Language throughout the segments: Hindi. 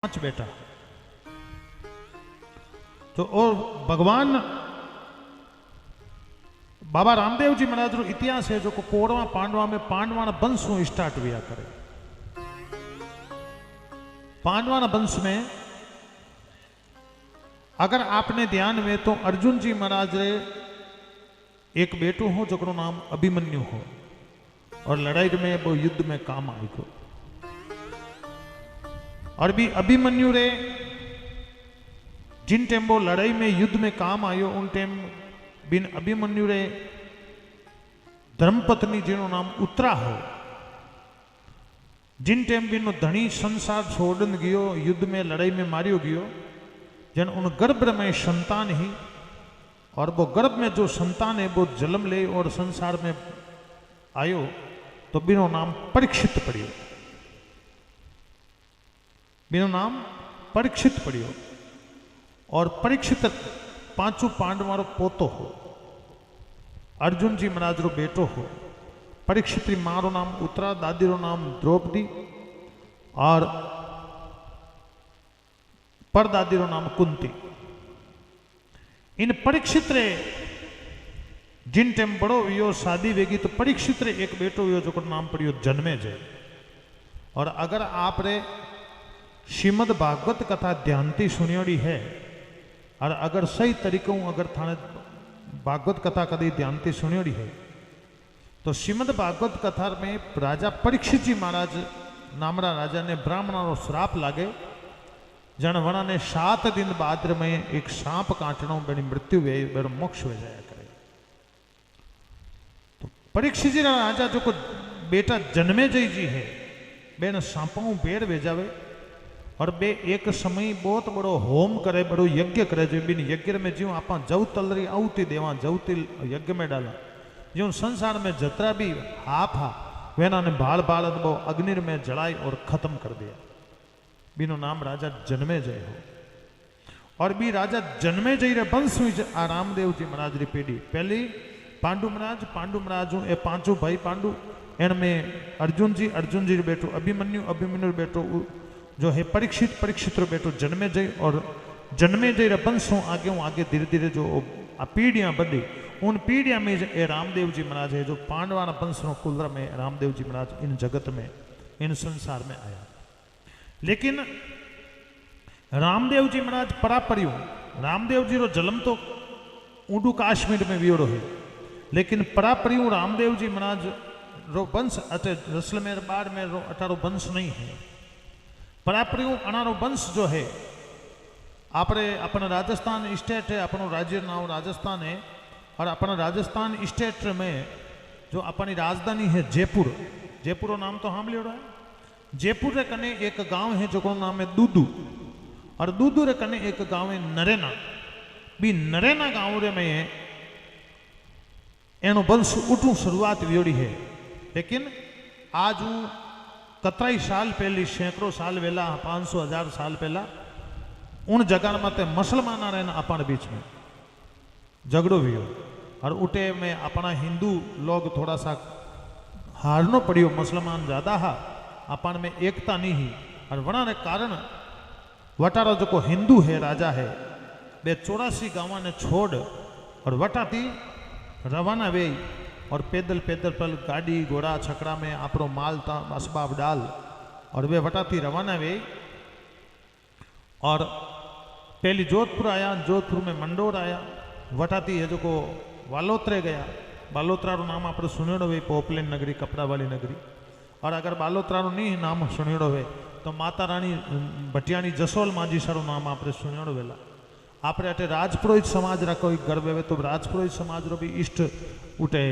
पांच बेटा। तो और भगवान बाबा रामदेव जी महाराज रो इतिहास है जो को कौरवा पांडवा में पांडवा वंश स्टार्ट हुआ करे। पांडवा वंश में अगर आपने ध्यान में तो अर्जुन जी महाराज रे एक बेटो हो जो नाम अभिमन्यु हो और लड़ाई में वो युद्ध में काम आई को। और भी अभिमन्यु रे जिन टाइम वो लड़ाई में युद्ध में काम आयो उन टाइम बिन अभिमन्यु रे धर्मपत्नी जिनो नाम उत्तरा हो। जिन टाइम बिन धनी संसार छोड़न गयो युद्ध में लड़ाई में मारियो गयो जन उन गर्भ में संतान ही और वो गर्भ में जो संतान है वो जन्म ले और संसार में आयो तो बिनो नाम परीक्षित पड़ियो। बिनो नाम परीक्षित पड़ियो और परीक्षित पांचों पांडवा रो पोतो हो। अर्जुन जी महाराज रो बेटो हो। परीक्षित री मां रो नाम उत्तरा, दादी रो नाम द्रौपदी और परदादी रो नाम कुंती। इन परीक्षित रे जिन टाइम बड़ो हुयो शादी वेगी तो परीक्षित रे एक बेटो हुयो जो नाम पड़ियो जन्मेजय। और अगर आप रे श्रीमद भागवत कथा ध्यान थी सुनियोड़ी है और अगर सही तरीकों अगर थाने भागवत कथा कभी ध्यान थी सुनियोड़ी है तो श्रीमद भागवत कथा में राजा परीक्षित जी महाराज नामरा राजा ने ब्राह्मणों रो श्राप लागे जन वना ने 7 दिन बाद में एक सांप काटनो बेनी मृत्यु वे बेरो मोक्ष हो जाया करे। तो परीक्षित जी राजा जो को बेटा जन्मेजय जी है बेन सांपों बेर भेजावे और बे एक समय बहुत बड़ो होम करे बड़ो यज्ञ करे जो बिन यज्ञ में ज्यों आप जव तलरी आउती देवा जवती यज्ञ में डाला ज्यों संसार में जतरा भी हाफ हा वेना ने भाल भाल वो अग्नि में जलाई और खत्म कर दिया। बिनो नाम राजा जन्मेजय हो। और भी राजा जन्मेजय रे वंश आ रामदेव जी महाराज री पीढ़ी पहली पांडु महाराज ए पांचों भाई पांडु इनमें अर्जुन जी रे बेटो अभिमन्यु बेटो जो है परीक्षित रो बेटो जन्मेजय और जन्मेजय रे वंशों आगे धीरे धीरे जो पीढ़ियां बढ़ी उन पीढ़ियां में ये रामदेव जी महाराज है जो पांडवा वंश नो कुल में रामदेव जी महाराज इन जगत में इन संसार में आया। लेकिन रामदेव जी महाराज परापरियों रामदेव जी रो जन्म तो ऊंडू कश्मीर में वियोड़ो है लेकिन परापरियों रामदेव जी महाराज रो वंश अटे जैसलमेर बाड़मेर रो अटारो वंश नहीं है। परापरियों अनारो वंश जो है अपना राजस्थान स्टेट है अपनो राज्य नाम राजस्थान है और अपना राजस्थान स्टेट में जो अपनी राजधानी है जयपुर नाम तो हम लियो है। जयपुर रे कने एक गांव है जो नाम है दूदू और दूदू रे कने एक गांव है नरेना। भी नरेना गांव रे में एनो वंश उठू शुरुआत वियोड़ी है। लेकिन आज हूँ कतराई साल पहली सैकड़ों साल वेला 500,000 साल पहला उन जगह में मुसलमान रहना अपन बीच में झगड़ो हुई और उठे में अपना हिंदू लोग थोड़ा सा हारनो पड़ियो मुसलमान ज्यादा हा अपन में एकता नहीं ही और वना ने कारण वटारो जो को हिंदू है राजा है वे 84 गाँव ने छोड़ और वटाती रवाना वे और पैदल पर गाड़ी घोड़ा छकड़ा में आपरो माल असबाब डाल और वे वटाती रवाना वे और पहली जोधपुर आया जोधपुर में मंडोर आया वटाती है जो को बालोतरे गया बालोतरा रो नाम आप सुनेड़ो वे पोपलेन नगरी कपड़ा वाली नगरी। और अगर बालोतरा रो नहीं नाम सुनेड़ो वे तो माता रानी भटियाणी जसोल माजी सारो नाम आप सुनेड़ो वेला। आप अटे राजपुरोहित समाज रा कोई गर्व है तो राजपुरोहित समाज रो भी इष्ट उठे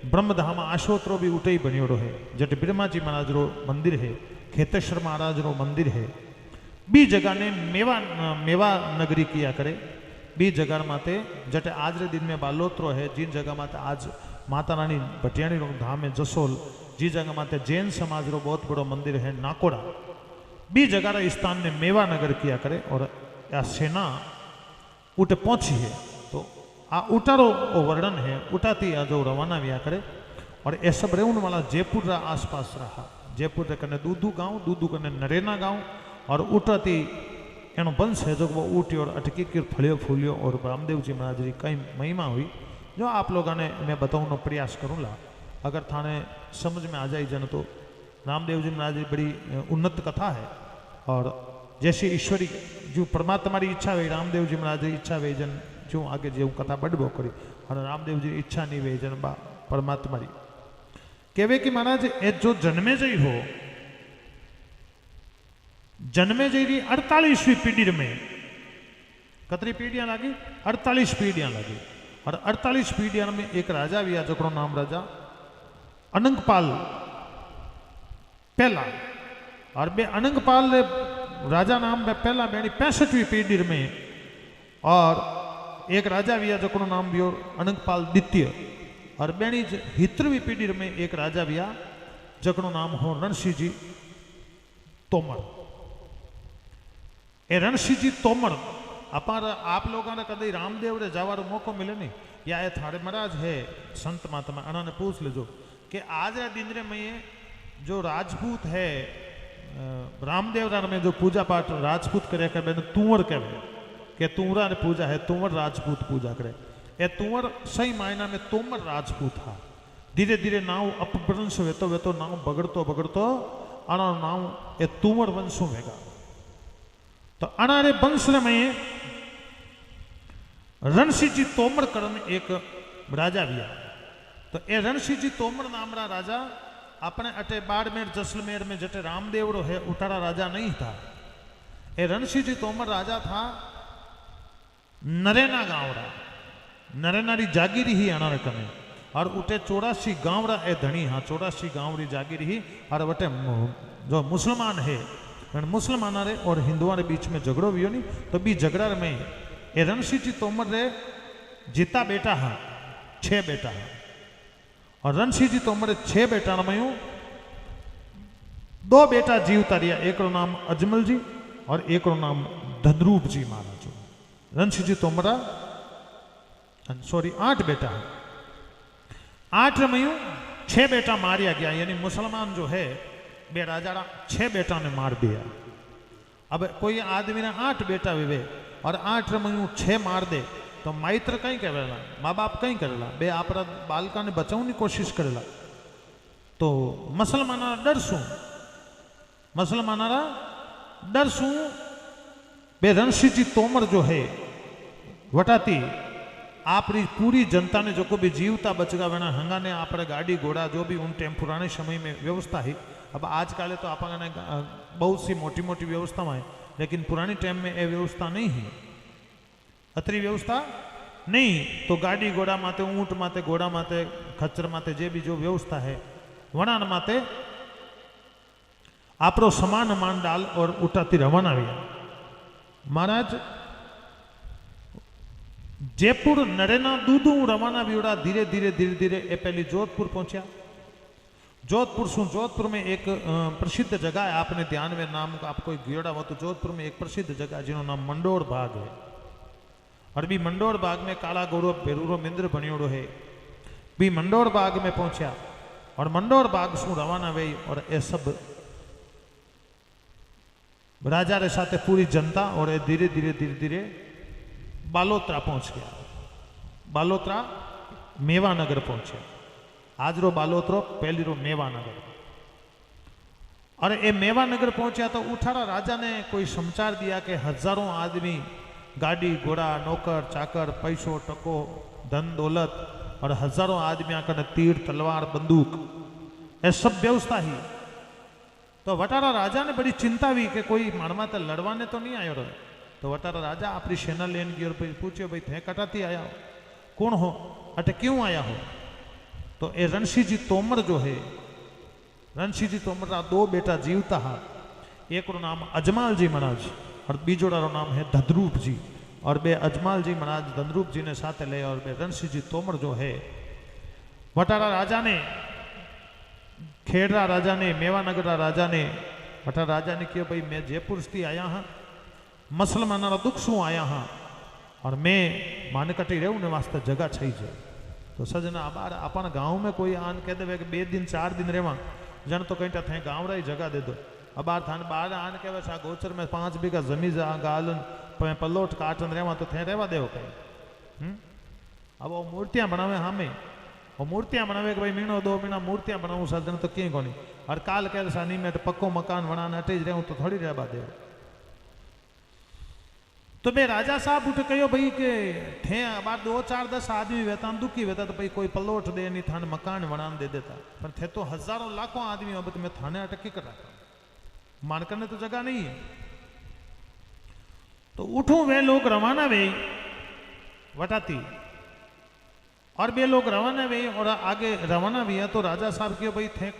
ब्रह्मधाम आशोत्रो भी उठे ही बनियोड़ो है। जट ब्रह्मा जी महाराज रो मंदिर है खेतेश्वर महाराज रो मंदिर है। बी जगह ने मेवा नगरी किया करे बी जगह माते जट आज रे दिन में बालोत्रो है जिन जगह माते आज माता रानी भटियाणी रो धाम है जसोल जी जगह माते जैन समाज रो बहुत बड़ो मंदिर है नाकोड़ा। बी जगह रा स्थान ने मेवा नगर किया करे और या सेना उठे पहुंची है तो आ उटारो वर्णन है उठाती आ जो रवाना हुआ करे और ये सब रेउन वाला जयपुर रा आसपास रहा। जयपुर रे कने दूदू कने नरेना गांव और उठाती एनो वंश है जो वो उठी और अटकी कर फलियो फूलियो और रामदेव जी महाराज जी कई महिमा हुई जो आप लोगों ने मैं बताऊँ प्रयास करूँगा। अगर थाने समझ में आ जाए जन तो रामदेव जी महाराज जी बड़ी उन्नत कथा है। और जैसे ईश्वरी जो परमात्मा की इच्छा हुई रामदेव जी महाराज की इच्छा हुई जन जो आगे जो कथा बढ़बो करी और रामदेव जी इच्छा नहीं हुई जन परमात्मा की कहवे कि महाराज ए जो जन्मे जई हो जन्मे जई रही 48वीं पीढ़ी में कतरी पीढ़ियां लगी 48 पीढ़ियां लगी। और 48 पीढ़ियां में एक राजा भी आ जकड़ो नाम राजा अनंगपाल पहला। और बे अनंगपाल राजा नाम में पहला बेनी 65वीं पीढ़ी में। और एक राजा भी आ जकड़ो नाम भी अनंगपाल द्वितीय। और बेनी 70वीं पीढ़ी में एक राजा भी आ जकड़ो नाम हो रणसिंह जी तोमर। ए रणसिंह जी तोमर आप लोगों ने कभी रामदेव रे जावारो मौको मिले नहीं या ये थारे महाराज है संत महात्मा उन्होंने पूछ लेजो कि आज दिन में जो राजपूत है रामदेव में जो पूजा पाठ राजपूत करे कर मैंने तुंवर कहे कि तुंवरा ने पूजा है तुंवर राजपूत पूजा करे। ए तुंवर सही मायना में तोमर राजपूत था। धीरे धीरे नाव अपभ्रंश वेतो वेतो नाव बगड़तो बगड़तो आना नाव ए तुंवर वंशों वेगा। तो अनारे वंश में रणसिंह जी तोमर करन एक राजा भी आ। तो ए रणसिंह जी तोमर नामरा राजा अपने अटे बाड़मेर जैसलमेर में जटे रामदेव रो है उठारा राजा नहीं था। ए रणसिंह जी तोमर राजा था नरेना गांवरा नरेना री जागीरी ही अनारे कने। और उठे 84 गांवरा ए धनी हाँ 84 गांव री जागीरी ही। और वटे जो मुसलमान है मुसलमाना रे और हिंदुआ रे बीच में झगड़ो भी नहीं तो बी झगड़ा में ए रणसिंह जी तोमर रे जीता बेटा हाँ 6 बेटा हाँ। और रणसिंह जी तोमर 6 बेटा में 2 बेटा जीवता रिया एक नाम अजमल जी और एक नाम धनरूप जी महाराज। रणसिंह जी तोमरा सॉरी 8 बेटा है 8 में 6 बेटा मारिया गया यानी मुसलमान जो है बे राजा 6 बेटा ने मार दिया। अब कोई आदमी ने 8 बेटा विवे और 8 में 6 मार दे तो माइत्र कहीं करेला माँ बाप कहीं करेला बे आप बालका ने बचावनी कोशिश करेला। तो मुसलमाना डर शू मुसलमाना डर शू बे रणसिंह जी तोमर जो है वटाती आपरी पूरी जनता ने जो को भी जीवता बचगा वेना हंगा ने आप गाड़ी घोड़ा जो भी उन टाइम पुराने समय में व्यवस्था है। अब आजकल तो आप बहुत सी मोटी मोटी व्यवस्था है लेकिन पुरानी टाइम में ये व्यवस्था नहीं है अतरी व्यवस्था नहीं। तो गाड़ी घोड़ा माते ऊँट माते घोड़ा माते खच्चर माते जे भी जो व्यवस्था है वनान माते आपरो समान मान डाल और उठाती रवाना हुआ। महाराज जयपुर नरेना दूधू रवाना भी धीरे धीरे धीरे धीरे ए पहली जोधपुर पहुंचा। जोधपुर में एक प्रसिद्ध जगह है आपने ध्यान में नाम आपको गियोड़ा हो तो जोधपुर में एक प्रसिद्ध जगह है जिनो नाम मंडोर बाग है। और भी मंडोर बाग में काला गौरव बेरूरो मिंद्र बनियोड़ो है भी मंडोर बाग में पहुंचा। और मंडोर बाग शू रवाना हुई और ये सब राजा रे साथे पूरी जनता और धीरे धीरे धीरे धीरे बालोतरा पहुंच गया। बालोतरा मेवानगर पहुंचे आज रो बालोतरो पहली रो मेवानगर। और ये मेवानगर पहुंचा तो उठारा राजा ने कोई समाचार दिया कि हजारों आदमी गाड़ी घोड़ा नौकर चाकर पैसो टको धन दौलत और हजारों आदमी आकर तीर तलवार बंदूक ये सब व्यवस्था ही। तो वटारा राजा ने बड़ी चिंता हुई कि कोई मारमा तो लड़वाने तो नहीं आयो रहे। तो वटारा राजा अपनी सेना लेन गई और पूछो भाई थे कटाती आया हो कौन हो अटे क्यों आया हो। तो ये रणसिंह जी तोमर जो है रणसिंह जी तोमर का 2 बेटा जीवता हा एक रो नाम अजमाल जी महाराज और बीजोड़ा रो नाम है धनरूप जी। और बे अजमाल जी महाराज धनरूप जी ने साथ ले और बे रणसिंह जी तोमर जो है वटारा राजा ने खेड़ा राजा ने मेवानगर राजा ने वटारा राजा ने कहा भाई मैं जयपुर से आया हाँ मुसलमाना दुख शू आया हाँ और मैं मानकटी रहूँ ने वास्ते जगह छई जाए। तो सजना बार अपन गाँव में कोई आन कह दे कि 2 दिन 4 दिन रेवा जन तो कहीं थे गाँव रही जगह दे दो अब बार थाने बार आने के बस आ गोचर में 5 बीघा जमीन जा गालन पलोट काटन रेवा तो थे रेवा देव कहीं। अब वो मूर्तियां बनावे हमें वो मूर्तियां बनावे कि भाई महीनो 2 महीना मूर्तियां बनाऊं सजन तो क्यों कोनी और काल के सानी में तो पक्को मकान बनाने अटे ज रहूं तो थोड़ी रेवा देव। तो बे राजा साहब उठ कहो भाई के थे बार 2-4-10 आदमी वेता दुखी वेता तो भाई कोई पलोट दे नहीं थाने मकान बनाने दे देता पर थे तो हजारों लाखों आदमी अब मैं थाने अटकी कर रखा मान करने तो जगह नहीं है। तो उठूं वे लोग रवाना वे वटाती और बे लोग रवाना वे और आगे रवाना भी है। तो राजा साहब क्यों भाई थे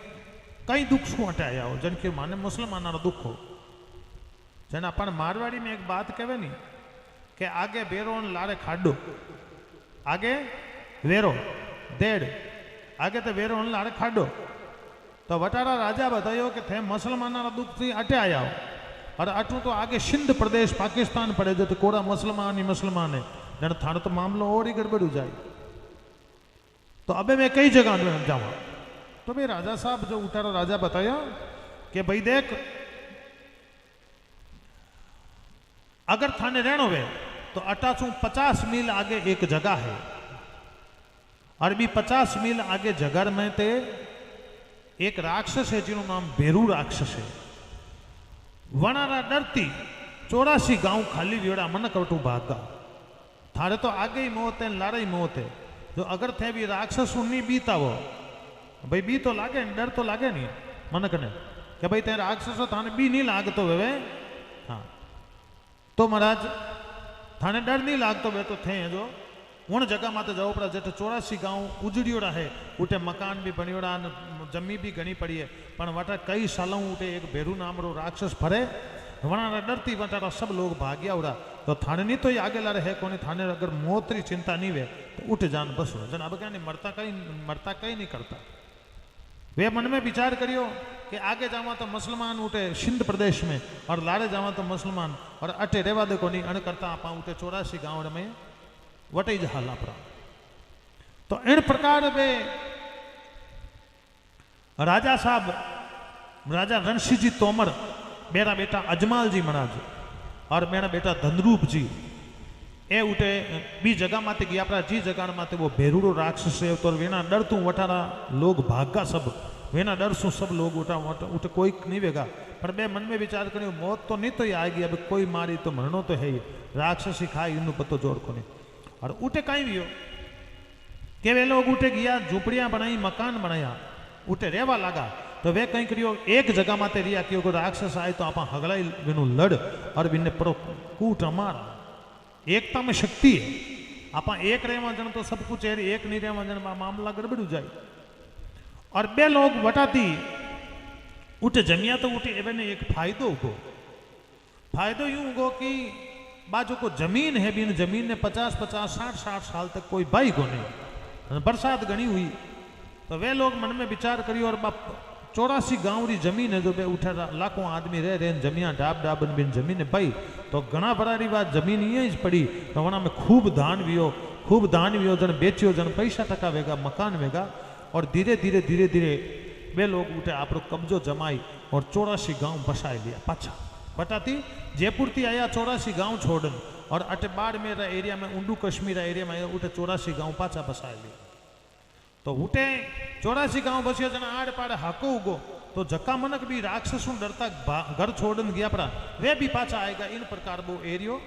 कई दुख शू हटाया हो जन के माने मुसलमान दुख हो जन अपन मारवाड़ी में एक बात कहे नहीं कि आगे बेरो लारे खाडो आगे वेरो देड़ आगे तो वेरो लारे खाडो। तो वटारा राजा बतायो कि थे मुसलमान दुख थी अटे आया हो और अटू तो आगे सिंध प्रदेश पाकिस्तान पड़े जो तो कोड़ा मुसलमान ही मुसलमान है जन थाने तो मामलो और ही गड़बड़ हो जाए। तो अबे मैं कई जगह जाऊँ तो भाई राजा साहब जो उठारा राजा बताया कि भाई देख अगर थाने रहनो वे तो अटाचू 50 मील आगे एक जगह है और भी 50 मील आगे जगह में ते एक राक्षस है जिन्हों नाम भेरू राक्षस है। वनारा डरती 84 गांव खाली वेड़ा मन कवटू भागा थारे तो आगे ही मौत है लारे ही मौत है। जो अगर थे भी राक्षस नहीं बीता वो भाई बी तो लागे डर तो लागे नहीं मन कने कि भाई ते राक्षसो थाने बी नहीं लागतो वे। हाँ तो महाराज थाने डर नहीं लागतो वे तो थे जो उन जगह माते जाओ पड़ा जेटे 84 गांव उजड़ियोड़ा है उठे मकान भी बनियोड़ा जमी भी घनी पड़ी है पण वटा कई सालों उठे एक भेरू नाम रो राक्षस फरे वना डरती वटारा सब लोग भाग्या उड़ा। तो थाने नहीं तो ये आगे ला रहे कोनी थाने अगर मौत री चिंता नहीं वे तो उठ जान बस जन अब क्या नहीं मरता कहीं नहीं करता। वे मन में विचार करियो कि आगे जावा तो मुसलमान उठे सिंध प्रदेश में और लारे जावा तो मुसलमान और अटे रेवा दे कोनी अण करता आप उठे 84 गांव में वटे जहा लापरा। तो इन प्रकार वे राजा साहब राजा रणसिंह जी तोमर मेरा बेटा अजमाल जी महाराज और मेरा बेटा धनरूप जी ए उठे बी जगह माते गया अपना जी जगह माते वो भेरूड़ो राक्षस है। तो वेना डर तू वटारा लोग भागा सब वेना डर सु सब लोग उठा उठे कोई नहीं वेगा पर मैं मन में विचार करियो मौत तो नहीं तो ही आएगी अब कोई मारी तो मरनो तो है ही राक्षसी खाई इनू पतो जोड़ को नहीं। और उठे कहीं भी हो कि वे लोग उठे गया झूपड़ियां बनाई मकान बनाया उठे रेवा लगा। तो वे कहीं करियो एक जगह माते रिया कि अगर राक्षस आए तो आप हगलाई बिनु लड़ और बिने परो कूट अमार एकता में शक्ति है आप एक रेवा जन तो सब कुछ है एक नहीं रेवा जन मामला गड़बड़ हो जाए। और बे लोग वटाती उठे जमिया तो उठे एवं एक फायदो उगो फायदो यूं उगो कि बाजू को जमीन है बिन जमीन ने 50-50 60-60 साल तक कोई बाई को नहीं बरसात गणी हुई। तो वे लोग मन में विचार करियो और 84 गांव री जमीन है जो बे उठा लाखों आदमी रह रहे जमीन डाब डाबन बिन जमीन पाई तो घना बरारी बात जमीन ये पड़ी तो वना में खूब धान वियो जन बेचियो जन पैसा टका वेगा मकान वेगा। और धीरे धीरे वे लोग उठे आप कब्जो जमाई और 84 गांव बसाए लिया पाछा बताती जयपुर थी आया 84 गांव छोड़न और अटे बाड़मेर एरिया में ऊंडू कश्मीर एरिया में उठे 84 गांव पाछा बसाए लिया। तो उठे 84 गांव बसियो जना आड़ पाड़ हाको उगो तो जक्का मनक भी राक्षसों डरता घर छोड़न गया पड़ा वे भी पाछा आएगा। इन प्रकार वो एरियो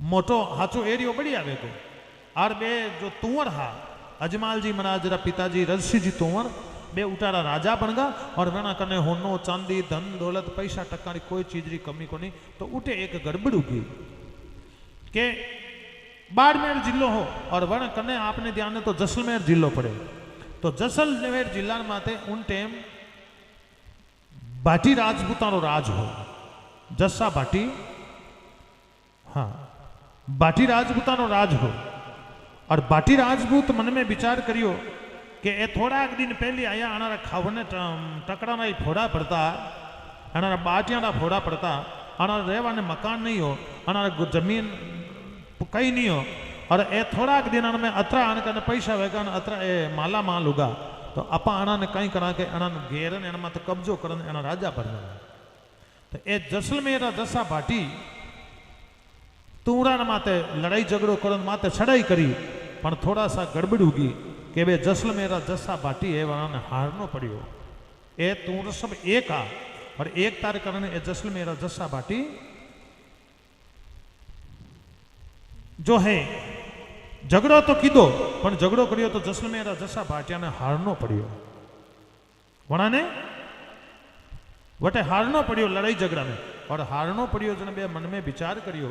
मोटो हाचो एरियो बढ़िया वेगो। और बे जो तुंवर हा अजमाल जी महाराज रा पिताजी रणसिंह जी तोमर बे उठारा राजा बन गा और वेना कने होनो चांदी धन दौलत पैसा टका की कोई चीज री कमी को नहीं। तो उठे एक गड़बड़ उगी के बाड़मेर जिलो हो और वन कने आपने ध्यान तो जैसलमेर जिलो पड़े। तो जैसलमेर जिला माते उन टाइम भाटी राजपूतानो राज हो जस्सा भाटी हाँ भाटी राजपूतानो राज हो। और भाटी राजपूत मन में विचार करियो कि ए थोड़ा दिन पहले आया अनारा खावने टकड़ा ना फोड़ा पड़ता अनारा बाटिया ना फोड़ा पड़ता अनारा रहवा ने मकान नहीं हो अनारा जमीन कहीं नहीं हो और ए थोड़ा दिन में अतरा आने का पैसा वेगा अतरा ए माला माल होगा। तो आपा अणा ने कई करा के अणा घेर ने एना माथे कब्जो करन एना राजा बनना। तो ए जैसलमेर जसा भाटी तुरा माते लड़ाई झगड़ो करन माते चढ़ाई करी, पण थोड़ा सा गड़बड़ होगी कि वे जैसलमेर जसा भाटी है वहां ने हारनो पड़ियो। ए तूर सब एक आ और एक तार करने ए जैसलमेर जसा भाटी जो है झगड़ो तो कीधो पण झगड़ो करियो तो जैसलमेर जसा भाटिया ने हारनो पड़ियो। वणा ने वटे हारनो पड़ियो लड़ाई झगड़ा में। और हारनो पड़ियो जने बे मन में विचार करियो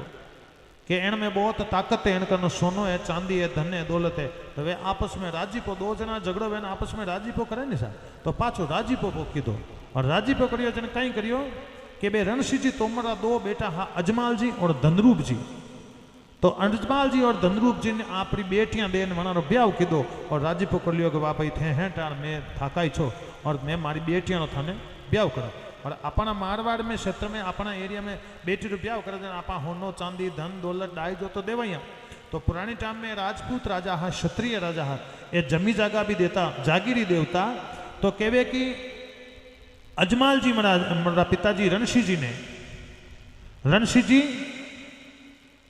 कि इन में बहुत ताकत है, इनका सोनो है, चांदी है, धन है, दौलत है। तो वे आपस में राजीपो, दो जना झगड़ो वे आपस में राजीपो करे नहीं सा, तो पाछो राजीपो पोकी दो। और राजीपो करियो जने कई करियो कि बे रणसिंह जी तोमरा दो बेटा हा अजमाल जी और धनरूप जी। तो अजमाल जी और धनरूप जी ने अपनी बेटियां देन वनारो ब्याह कीधो और राजीपो कर लियो कि वाह भाई थे हैं टार मैं थाकाई छो और मैं मारी बेटियां नो थाने ब्याह करो। और अपना मारवाड़ में क्षेत्र में अपना एरिया में बेटी रो ब्याह करे आपा होनो चांदी धन दौलत डाई जो तो देवाइया। तो पुरानी टाइम में राजपूत राजा हा, क्षत्रिय राजा हा, ये जमी जागा भी देता, जागीरी देवता। तो कहवे कि अजमाल जी मेरा पिताजी रणसिंह जी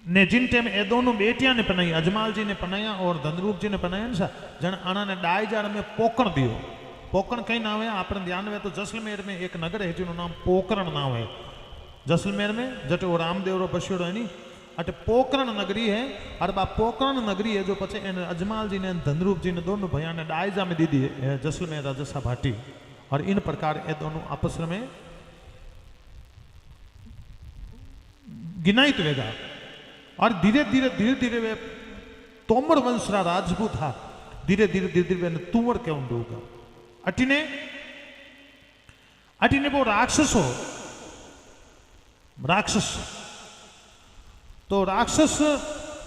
ने जिन टाइम ए दोनों बेटियां ने पनाई, अजमाल जी ने पनाया और धनरूप जी ने पनाया ना, जन आना ने डाई जार में पोकण दियो। पोकरण कई नाम है आपने ध्यान में। तो जैसलमेर में एक नगर है जिसका नाम पोकरण नाम है। जैसलमेर में जटे वो रामदेव रो बस्योड़ो है नी, अटे पोकरण नगरी है। और बा पोकरण नगरी है जो पचे इन अजमाल जी ने धनरूप जी ने दोनों भैया ने डायजा में दी दी है जैसलमेर जसा भाटी। और इन प्रकार ये दोनों आपस में गिनाइत वेगा। और धीरे धीरे वे तोमर वंश रा राजपूत था, धीरे धीरे वे तुवर के होगा। अटीने वो राक्षस हो, राक्षस तो राक्षस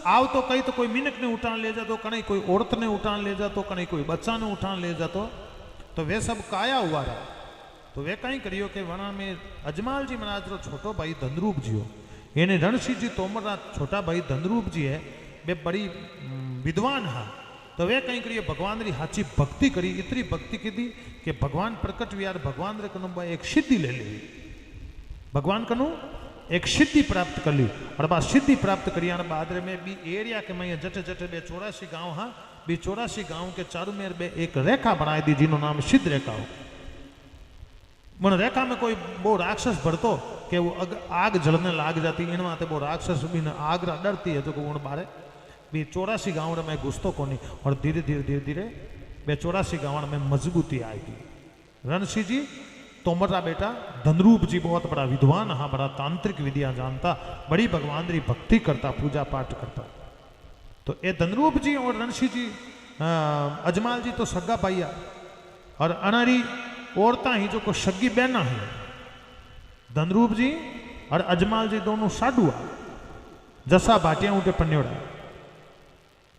आव तो कहीं तो कोई मिनक ने उठान ले जातो, कहीं कोई औरत ने उठान ले जातो, कहीं कोई बच्चा ने उठान ले जातो। तो वे सब काया हुआ रहा। तो वे कहीं करियो कि वना में अजमाल जी महाराज रो छोटो भाई धनरूप जी हो, यानी रणसिंह जी तोमर रा छोटा भाई धनरूप जी है, वे बड़ी विद्वान हा। तो वे कहीं करिए भगवान री हाची भक्ति करी, इतनी भक्ति की दी कि भगवान प्रकट भी यार भगवान रे कनु एक सिद्धि ले ली, भगवान कनु एक सिद्धि प्राप्त कर ली। और बा सिद्धि प्राप्त करी बाद में बी एरिया के मैं जटे जटे बे 84 गांव हाँ, बी 84 गांव के चारों मेर बे एक रेखा बनाई दी जिनो नाम सिद्ध रेखा हो। मन रेखा में कोई वो राक्षस भरतो कि वो आग जलने लाग जाती, इन माते वो राक्षस भी आग डरती है जो को उन बारे भी 84 गांव में घुसतो कोनी। और धीरे धीरे बे 84 गांव में मजबूती आएगी। रणसिंह जी तोमरा बेटा धनरूप जी बहुत बड़ा विद्वान हाँ, बड़ा तांत्रिक विद्या जानता, बड़ी भगवान री भक्ति करता, पूजा पाठ करता। तो ये धनरूप जी और रणसिंह जी अजमाल जी तो सगा पाइया। और अनारी औरता ही जो को सगी बहना है, धनरूप जी और अजमाल जी दोनों साडुआ जसा भाटिया उठे पन्योड़ा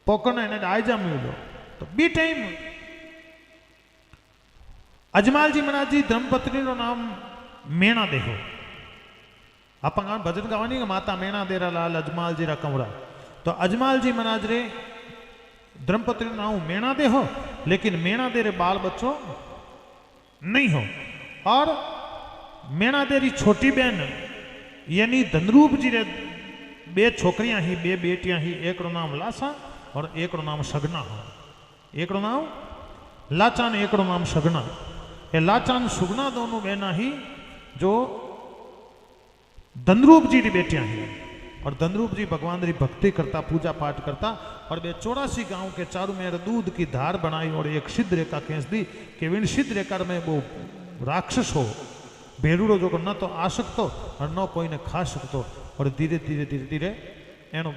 पोकरना ने आयजा मिलो। तो बी टाइम अजमाल जी महाराज जी धर्मपत्नी नो नाम मेणा देहो। आप भजन गावानी माता मेणा देरा लाल अजमाल जी रा कंवरा। तो अजमाल जी महाराज रे धर्मपत्नी नाम मेणा देहो, लेकिन मेणा दे रे बाल बच्चों नहीं हो। और मेणा देरी छोटी बहन यानी धनरूप जी रे बे छोकरियां ही, बे बेटियां ही, एक रो नाम लासा और एक रो नाम सगना हो। एक रो नाम लाचा ने एक रो नाम सगना। ये लाचा ने सुगना दोनों बहना ही जो धनरूप जी की बेटियां ही। और धनरूप जी भगवान री भक्ति करता, पूजा पाठ करता। और बे 84 गांव के चारों मेर दूध की धार बनाई और एक सिद्ध रेखा खींच दी कि विन सिद्ध रेखा में वो राक्षस हो भेरूड़ो जो न तो आ सकतो और न कोई ने खा सकतो। और धीरे धीरे एनो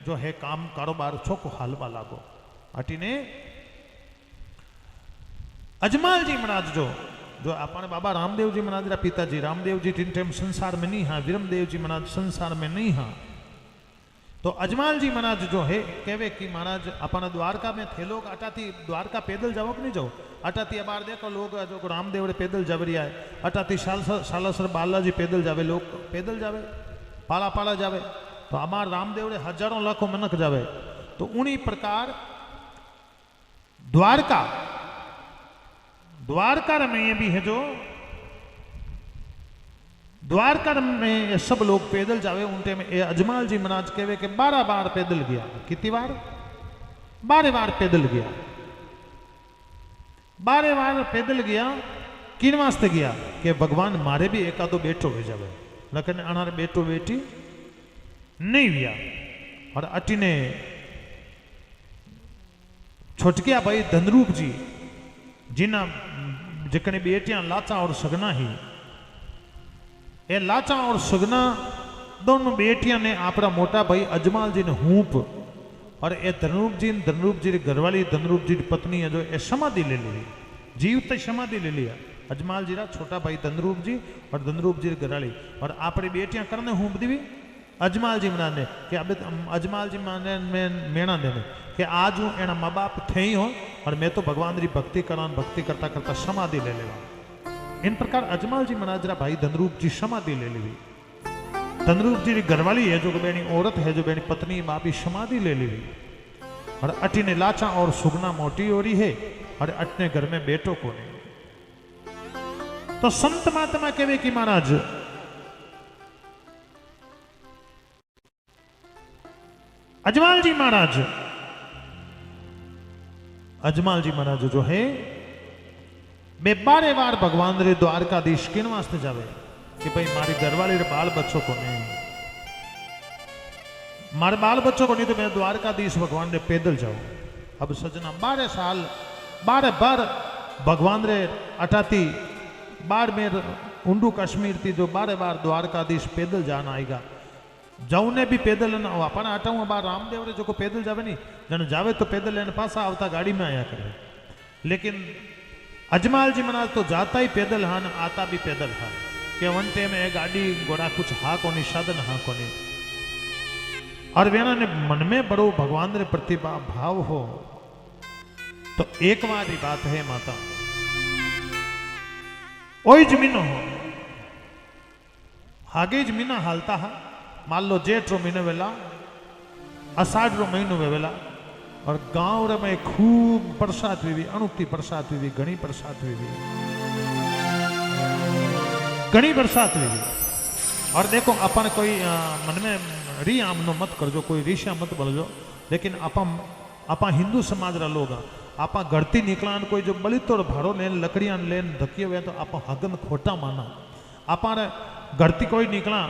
जो है काम कारोबार छोको हालवा लागो। अटीने अजमाल जी महाराज जो अपने बाबा रामदेव जी महाराज रा पिताजी रामदेव जी तीन टाइम संसार में नहीं हाँ, विरमदेव जी महाराज संसार में नहीं हाँ। तो अजमाल जी महाराज जो है कहवे कि महाराज अपना द्वारका में थे लोग, अटाती द्वारका पैदल जाओ कि नहीं जाओ। अटाती अबार देखो लोग जो रामदेव रे पैदल जब रहा है, अटाती सालासर बालाजी पैदल जावे, लोग पैदल जावे, पाला पाला जावे। तो अमार रामदेव रे हजारों लाखों मनक जावे। तो उन्हीं प्रकार द्वारका द्वारका में ये भी है जो द्वारका में ये सब लोग पैदल जावे उन टाइम ये अजमाल जी महाराज कहवे कि 12 बार पैदल गया। कितनी बार? 12 बार पैदल गया। 12 बार पैदल गया। किन वास्ते गया कि भगवान मारे भी एकादो बेटो हो जावे, लेकिन अनार बेटो बेटी नहीं गया। और अटी ने छोटकिया भाई धनरूप जी जिना जिकने बेटियां लाचा और सगना ही ये लाचा और सगना दोनों बेटियां ने अपना मोटा भाई अजमाल जी ने हूप और ये धनरूप जी घरवाली धनरूप जी की पत्नी है जो ये समाधि ले ली, जीवत समाधि ले लिया। अजमाल जी रा छोटा भाई धनरूप जी और धनरूप जी घरवाली और अपनी बेटियां करने हूप दी अजमाल जी मना ने कि अब अजमाल जी माने मेणा देने कि आज हूँ एना माँ बाप थे ही हो और मैं तो भगवान की भक्ति करा, भक्ति करता करता समाधि ले लेवा। इन प्रकार अजमाल जी महाराजरा भाई धनरूप जी समाधि ले ली। धनरूप जी की घरवाली है जो बेनी औरत है जो बेनी पत्नी बापी समाधि ले ली। और अटी ने लाचा और सुगना मोटी ओरी है और अटने घर में बेटो को नहीं। तो संत महात्मा कहवे कि महाराज अजमाल जी महाराज जो है बे 12 बार भगवान रे द्वारकाधीश किन वास्ते जावे कि भाई मारी घरवाली रे बाल बच्चों को नहीं, मारे बाल बच्चों को नहीं तो मैं द्वारकाधीश भगवान रे पैदल जाऊं। अब सजना 12 साल 12 बार भगवान रे अटाती बाड़मेर उंडू कश्मीर थी जो 12 बार द्वारकाधीश पैदल जाना आएगा। जाऊने भी पैदल न अपन हटाऊँ बार रामदेव रे जो को पैदल जावे नहीं जन जावे तो पैदल लेने पासा आवता गाड़ी में आया करे। लेकिन अजमाल जी महाराज तो जाता ही पैदल हाँ आता भी पैदल हाँ कि वन टाइम ए गाड़ी घोड़ा कुछ हाँ कोनी साधन हाँ कोनी। और वेना ने मन में बड़ो भगवान रे प्रति भाव हो तो एक बारी बात है माता ओई जमीनो हो आगे जमीना हालता हा मान लो जेठ रो महीने वेला अषाढ़ रो महीनो वेला और गांव रे में खूब बरसात हुई, अणुती बरसात हुई, घनी बरसात हुई, घनी बरसात हुई। और देखो अपन कोई मन में री आमनो मत करजो, कोई रीशा मत बोलजो, लेकिन आपा हिंदू समाज रा लोग आपा घरती निकला कोई जो बली तोड़ भाड़ो लेन लकड़ियां लेन धकिए हुए तो आपा हगन खोटा माना। आपा घरती कोई निकला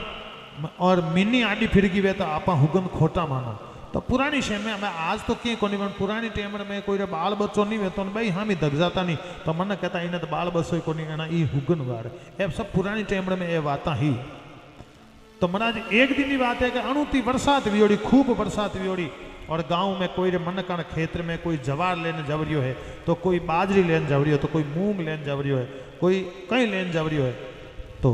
और मिनी आडी फिर गई वे तो आपा हुगन खोटा माना। तो पुरानी शे में हमें आज तो क्यों कोनी पुरानी टाइम में कोई रे बाल बच्चों नहीं वेतो भाई हामी दग जाता नहीं तो मन कहता इन्हें तो बाल बच्चों कोनी एना ई हुगन वार ए सब पुरानी टाइम में ए बाता ही। तो महाराज एक दिन की बात है कि अणुती बरसात वियोड़ी, खूब बरसात वियोड़ी और गांव में कोई रे मन कण खेत्र में कोई जवार लेने जवरियो है तो कोई बाजरी लेने जवरियो तो कोई मूंग लेने जवरियो है, कोई कहीं लेने जवरियो है। तो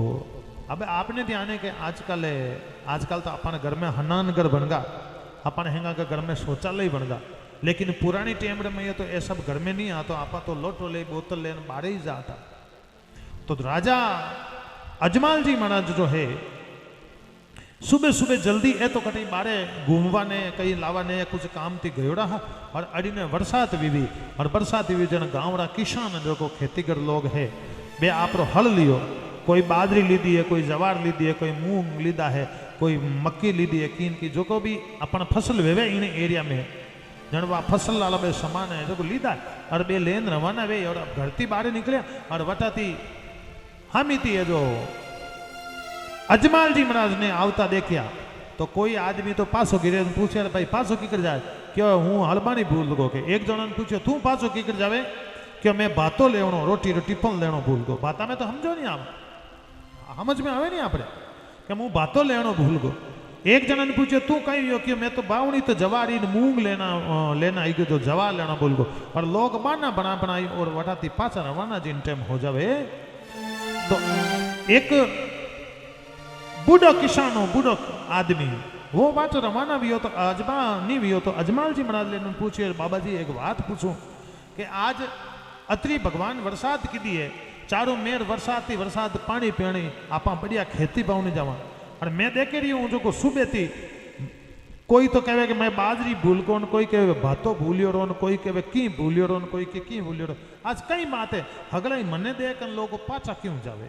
अब आपने ध्यान है कि आजकल तो अपन घर में हनान घर बन गा, अपन हेंगा के घर में शौचालय बन गा, लेकिन पुरानी टाइम में ये तो ये सब घर में नहीं आता, आपा तो लोटो ले बोतल लेने बाहर ही जाता। तो राजा अजमाल जी महाराज जो है सुबह सुबह जल्दी ए तो कहीं बारे घूमवा ने कहीं लावा ने कुछ काम थी गयोड़ा और अड़ी ने बरसात भी और बरसात भी जन गाँव रा किसान जो को खेतीगर लोग है बे आप हल लियो, कोई बाजरी लीधी है, कोई जवार लीधी है, कोई मूंग लीधा है, कोई मक्की लीधी है, कीन की जो को भी अपन फसल वेवे इन एरिया में जन वह फसल लाला बे समान है जो लीधा और बे लेन रवाना वे और घरती बाहर निकले और वटाती हामी थी है जो अजमाल जी महाराज ने आवता देखिया तो कोई आदमी तो पासो गिरे पूछे भाई पासो की कर जाए क्यों हूँ हलबानी भूल गो के एक जन पूछे तू पासो की कर जावे क्यों मैं बातों लेनो रोटी रो टिफन लेनो भूल गो। बाता में तो समझो नहीं आप समझ में आवे नहीं आप कि मैं बातों लेनो भूल गो। एक जना ने पूछे तू कहीं हो कि मैं तो बावनी तो जवारी मूंग लेना आई गयो जो जवार लेना भूल गो और लोग बाना बनाई और वटाती पाचा रवाना जिन टाइम हो जावे। तो एक बूढ़ो किसानो बूढ़ो आदमी वो बात रवाना भी हो तो अजमा नहीं भी हो तो अजमाल जी महाराज लेने पूछे बाबा जी एक बात पूछूं कि आज अतरी भगवान बरसात की दी है चारों मेर बरसात ही बरसात पानी पीनी आपा बढ़िया खेती पाने जावा और मैं देखे रही हूँ जो को सुबह थी कोई तो कहे कि मैं बाजरी भूल को, कोई कहे भातो भूलियो रो, कोई कहे की भूलियो रो, कोई के की भूलियो रो। आज कई बात है हगला मने देख लोग पाचा क्यों जावे।